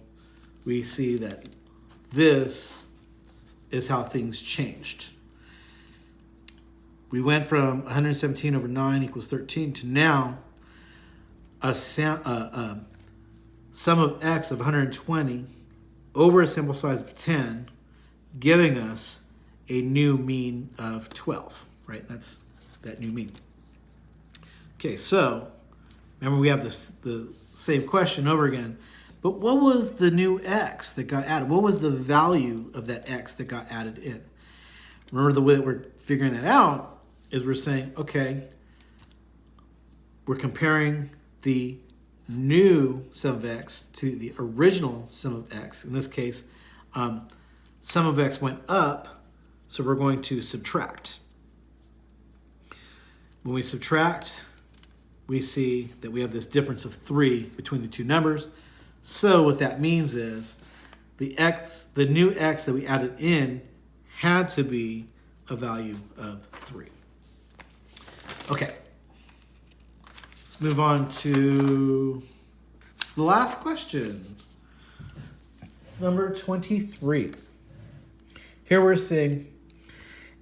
we see that this is how things changed. We went from 117 over 9 equals 13 to now a sum of x of 120 over a sample size of 10, giving us a new mean of 12, right? That's that new mean. Okay, so remember we have the same question over again, but what was the new x that got added? What was the value of that x that got added in? Remember, the way that we're figuring that out is we're saying, okay, we're comparing the new sum of x to the original sum of x. In this case, sum of x went up, so we're going to subtract. When we subtract, we see that we have this difference of 3 between the two numbers. So what that means is the new x that we added in had to be a value of 3. Okay. Let's move on to the last question. Number 23. Here we're seeing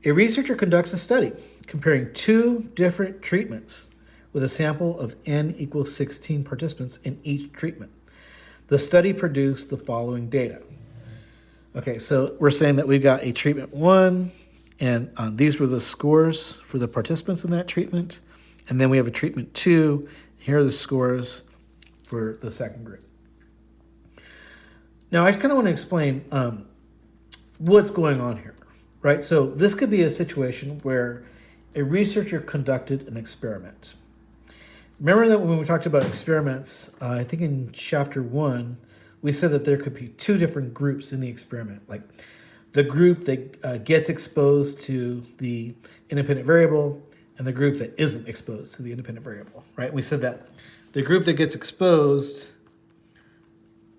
a researcher conducts a study comparing 2 different treatments with a sample of n equals 16 participants in each treatment. The study produced the following data. Okay, so we're saying that we've got a treatment 1, and these were the scores for the participants in that treatment. And then we have a treatment 2. Here are the scores for the second group. Now, I kind of want to explain what's going on here, right? So this could be a situation where a researcher conducted an experiment. Remember that when we talked about experiments, I think in chapter 1, we said that there could be 2 different groups in the experiment, like the group that gets exposed to the independent variable and the group that isn't exposed to the independent variable, right? We said that the group that gets exposed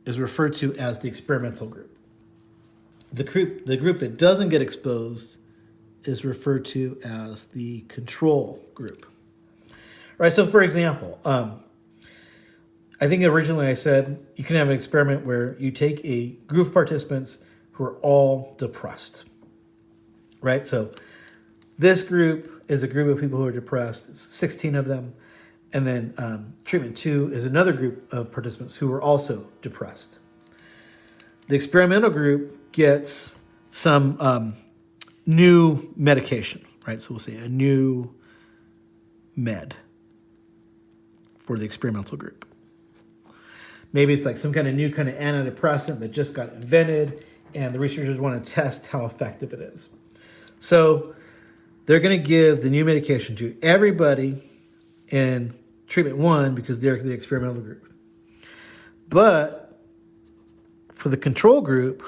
is referred to as the experimental group. The group that doesn't get exposed is referred to as the control group. Right, so for example, I think originally I said you can have an experiment where you take a group of participants who are all depressed, right? So this group is a group of people who are depressed, it's 16 of them, and then treatment 2 is another group of participants who are also depressed. The experimental group gets some new medication, right? So we'll say a new med for the experimental group. Maybe it's like some kind of new kind of antidepressant that just got invented and the researchers want to test how effective it is. So they're going to give the new medication to everybody in treatment 1 because they're the experimental group. But for the control group,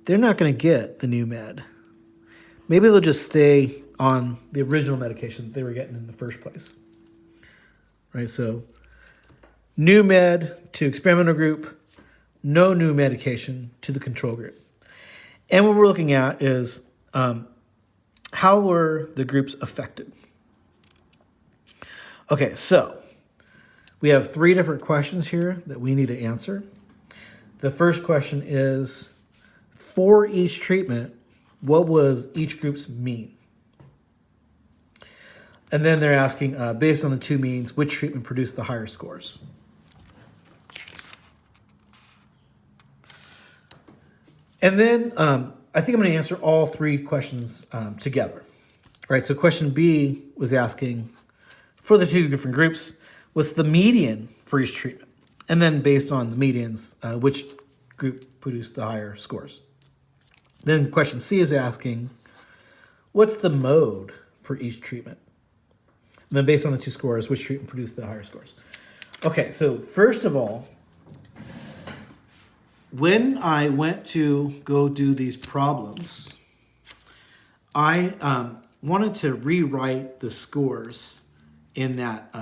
they're not going to get the new med. Maybe they'll just stay on the original medication that they were getting in the first place. Right, so new med to experimental group, no new medication to the control group. And what we're looking at is how were the groups affected? Okay, so We have 3 different questions here that we need to answer. The first question is, for each treatment, what was each group's mean? And then they're asking, based on the 2 means, which treatment produced the higher scores? And then I think I'm going to answer all 3 questions together. All right, so question B was asking, for the 2 different groups, what's the median for each treatment? And then based on the medians, which group produced the higher scores? Then question C is asking, what's the mode for each treatment? And then based on the 2 scores, which treatment produced the higher scores? Okay, so first of all, when I went to go do these problems, I wanted to rewrite the scores in that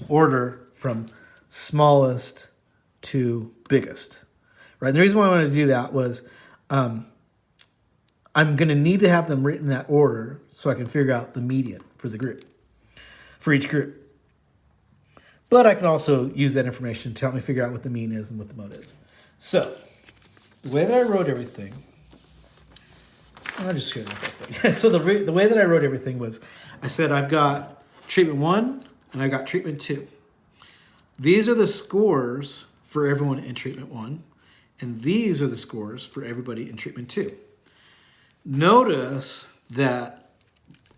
order from smallest to biggest. Right? And the reason why I wanted to do that was I'm going to need to have them written in that order so I can figure out the median for the group, for each group. But I can also use that information to help me figure out what the mean is and what the mode is. So, the way that I wrote everything, I'll just share that. So the way that I wrote everything was, I said I've got treatment 1 and I've got treatment 2. These are the scores for everyone in treatment 1, and these are the scores for everybody in treatment 2. Notice that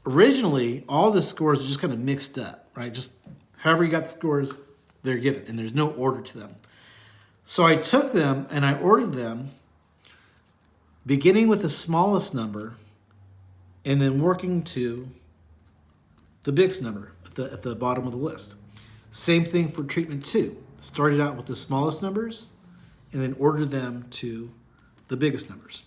originally all the scores are just kind of mixed up, right? Just however you got the scores, they're given, and there's no order to them. So I took them and I ordered them beginning with the smallest number and then working to the biggest number at the bottom of the list. Same thing for treatment 2. Started out with the smallest numbers and then ordered them to the biggest numbers.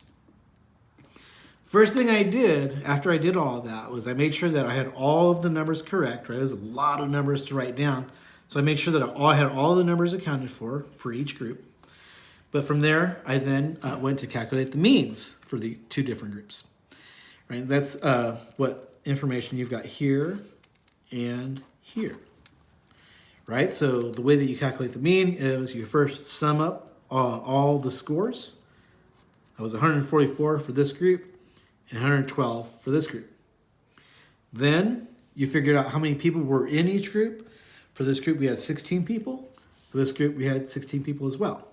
First thing I did after I did all of that was I made sure that I had all of the numbers correct, right? There's a lot of numbers to write down. So I made sure that I had all the numbers accounted for each group. But from there, I then went to calculate the means for the 2 different groups. Right? That's what information you've got here and here. Right? So the way that you calculate the mean is you first sum up all the scores. That was 144 for this group and 112 for this group. Then you figured out how many people were in each group. For this group, we had 16 people. For this group, we had 16 people as well.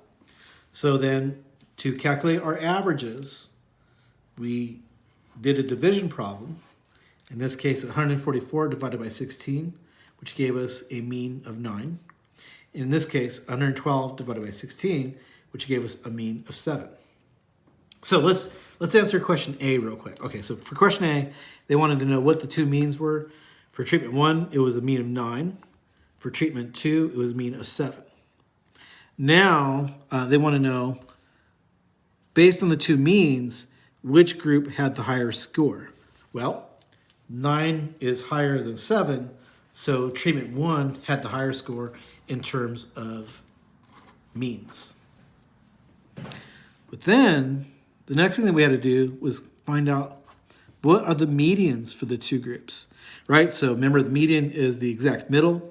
So then to calculate our averages, we did a division problem. In this case, 144 divided by 16, which gave us a mean of 9. And in this case, 112 divided by 16, which gave us a mean of 7. So let's answer question A real quick. Okay, so for question A, they wanted to know what the 2 means were. For treatment 1, it was a mean of 9. For treatment 2, it was a mean of 7. Now, they want to know, based on the 2 means, which group had the higher score? Well, 9 is higher than 7, so treatment 1 had the higher score in terms of means. But then, the next thing that we had to do was find out what are the medians for the 2 groups, right? So remember, the median is the exact middle.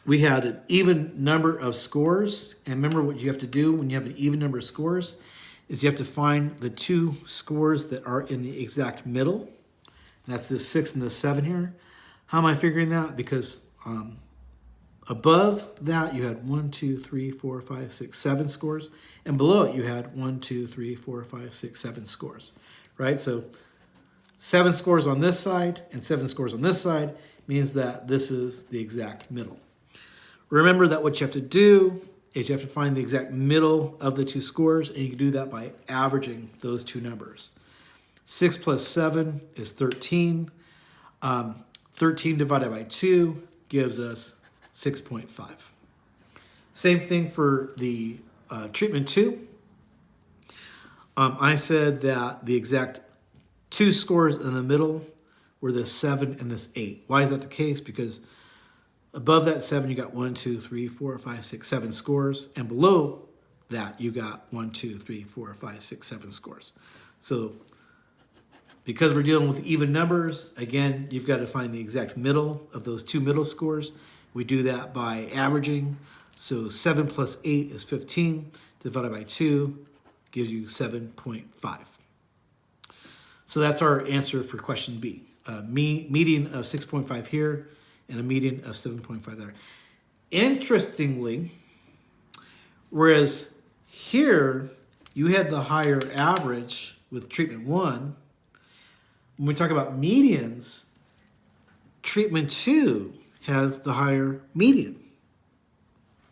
We had an even number of scores, and remember what you have to do when you have an even number of scores is you have to find the 2 scores that are in the exact middle. That's the 6 and the 7 here. How am I figuring that? Because above that you had 1, 2, 3, 4, 5, 6, 7 scores, and below it you had 1, 2, 3, 4, 5, 6, 7 scores, right? So 7 scores on this side and 7 scores on this side means that this is the exact middle. Remember that what you have to do is you have to find the exact middle of the 2 scores, and you can do that by averaging those 2 numbers. 6 plus 7 is 13. 13 divided by 2 gives us 6.5. Same thing for the treatment 2. I said that the exact 2 scores in the middle were this 7 and this 8. Why is that the case? Because above that 7, you got 1, 2, 3, 4, 5, 6, 7 scores. And below that, you got 1, 2, 3, 4, 5, 6, 7 scores. So Because we're dealing with even numbers, again, you've got to find the exact middle of those two middle scores. We do that by averaging. So 7 plus 8 is 15, divided by 2 gives you 7.5. So that's our answer for question B. Median of 6.5 here and a median of 7.5 there. Interestingly, whereas here you had the higher average with treatment 1, when we talk about medians, treatment 2 has the higher median,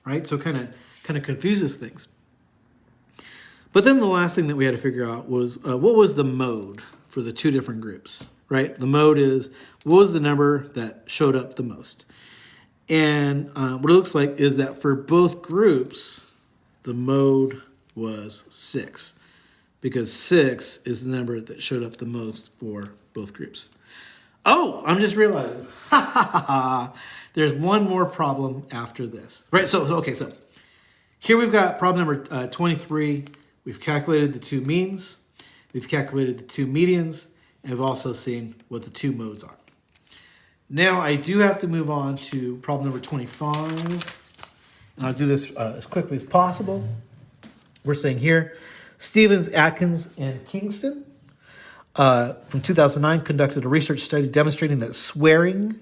right? So kind of confuses things. But then the last thing that we had to figure out was what was the mode for the two different groups, right? The mode is what was the number that showed up the most. And what it looks like is that for both groups, the mode was 6, because 6 is the number that showed up the most for both groups. Oh, I'm just realizing, there's one more problem after this, right? So here we've got problem number 23. We've calculated the two means, we've calculated the two medians, and we've also seen what the two modes are. Now I do have to move on to problem number 25, and I'll do this as quickly as possible. We're saying here, Stevens, Atkins, and Kingston from 2009 conducted a research study demonstrating that swearing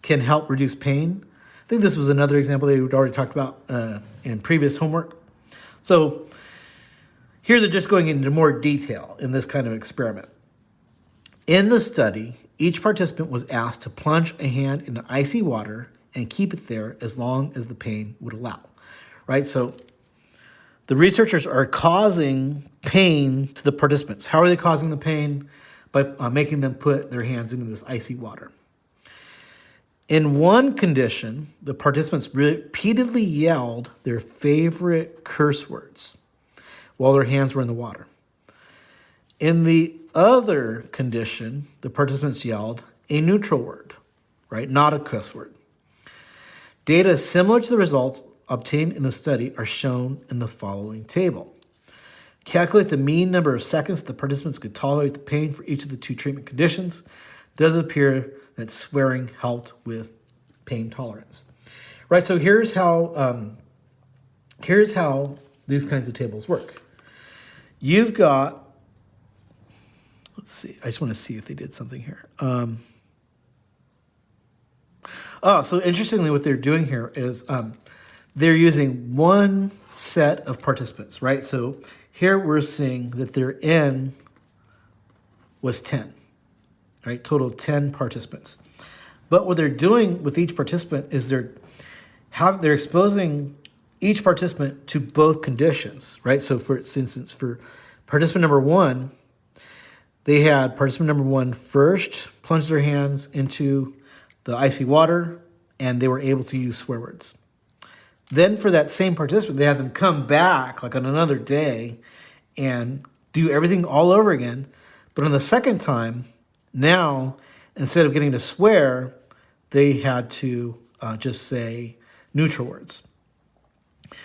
can help reduce pain. I think this was another example that we'd already talked about in previous homework. So here they're just going into more detail in this kind of experiment. In the study, each participant was asked to plunge a hand into icy water and keep it there as long as the pain would allow, right? So the researchers are causing pain to the participants. How are they causing the pain? By making them put their hands into this icy water. In one condition, the participants repeatedly yelled their favorite curse words while their hands were in the water. In the other condition, the participants yelled a neutral word, right? Not a cuss word. Data similar to the results obtained in the study are shown in the following table. Calculate the mean number of seconds the participants could tolerate the pain for each of the two treatment conditions. Does it appear that swearing helped with pain tolerance? Right, so here's how these kinds of tables work. You've got, let's see, I just want to see if they did something here. So interestingly, what they're doing here is they're using one set of participants, right? So here we're seeing that their N was 10, right? Total 10 participants. But what they're doing with each participant is they're exposing each participant to both conditions, right? So for instance, for participant number 1, they had participant number 1 first plunge their hands into the icy water, and they were able to use swear words. Then for that same participant, they had them come back like on another day and do everything all over again. But on the second time, now, instead of getting to swear, they had to just say neutral words,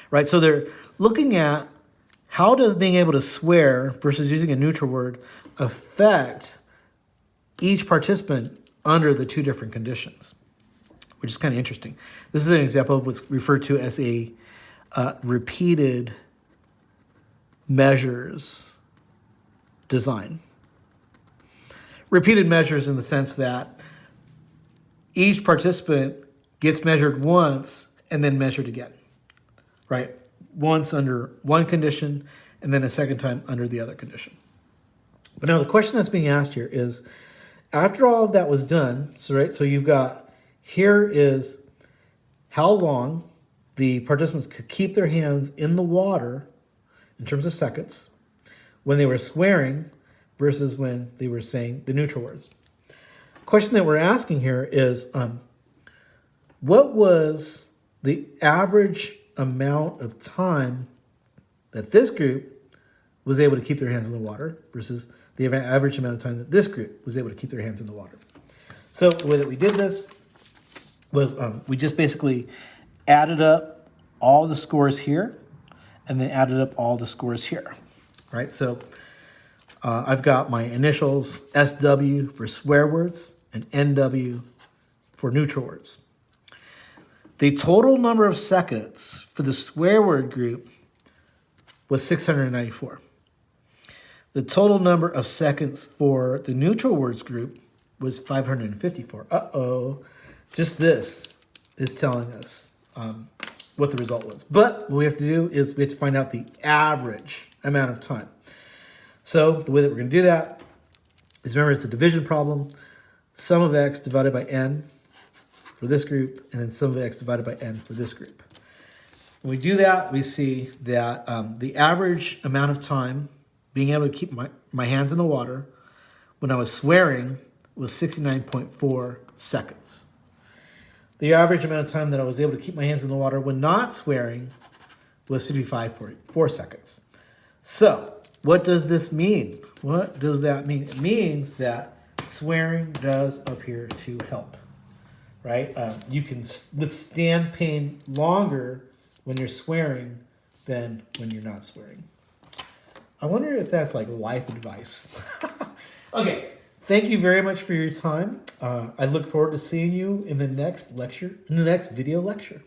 right? So they're looking at how does being able to swear versus using a neutral word affect each participant under the two different conditions, which is kind of interesting. This is an example of what's referred to as a repeated measures design. Repeated measures in the sense that each participant gets measured once and then measured again, right? Once under one condition and then a second time under the other condition. But now the question that's being asked here is, after all of that was done, so you've got, here is how long the participants could keep their hands in the water in terms of seconds when they were swearing versus when they were saying the neutral words. The question that we're asking here is, what was the average amount of time that this group was able to keep their hands in the water versus the average amount of time that this group was able to keep their hands in the water? So the way that we did this was we just basically added up all the scores here and then added up all the scores here, right? So I've got my initials SW for swear words and NW for neutral words. The total number of seconds for the swear word group was 694. The total number of seconds for the neutral words group was 554. Uh-oh. Just this is telling us what the result was. But what we have to do is we have to find out the average amount of time. So the way that we're going to do that is, remember, it's a division problem. Sum of x divided by n for this group, and then sum of x divided by n for this group. When we do that, we see that the average amount of time being able to keep my hands in the water when I was swearing was 69.4 seconds. The average amount of time that I was able to keep my hands in the water when not swearing was 55.4 seconds. So, what does this mean? What does that mean? It means that swearing does appear to help, right? You can withstand pain longer when you're swearing than when you're not swearing. I wonder if that's like life advice. Okay, thank you very much for your time. I look forward to seeing you in the next lecture, in the next video lecture.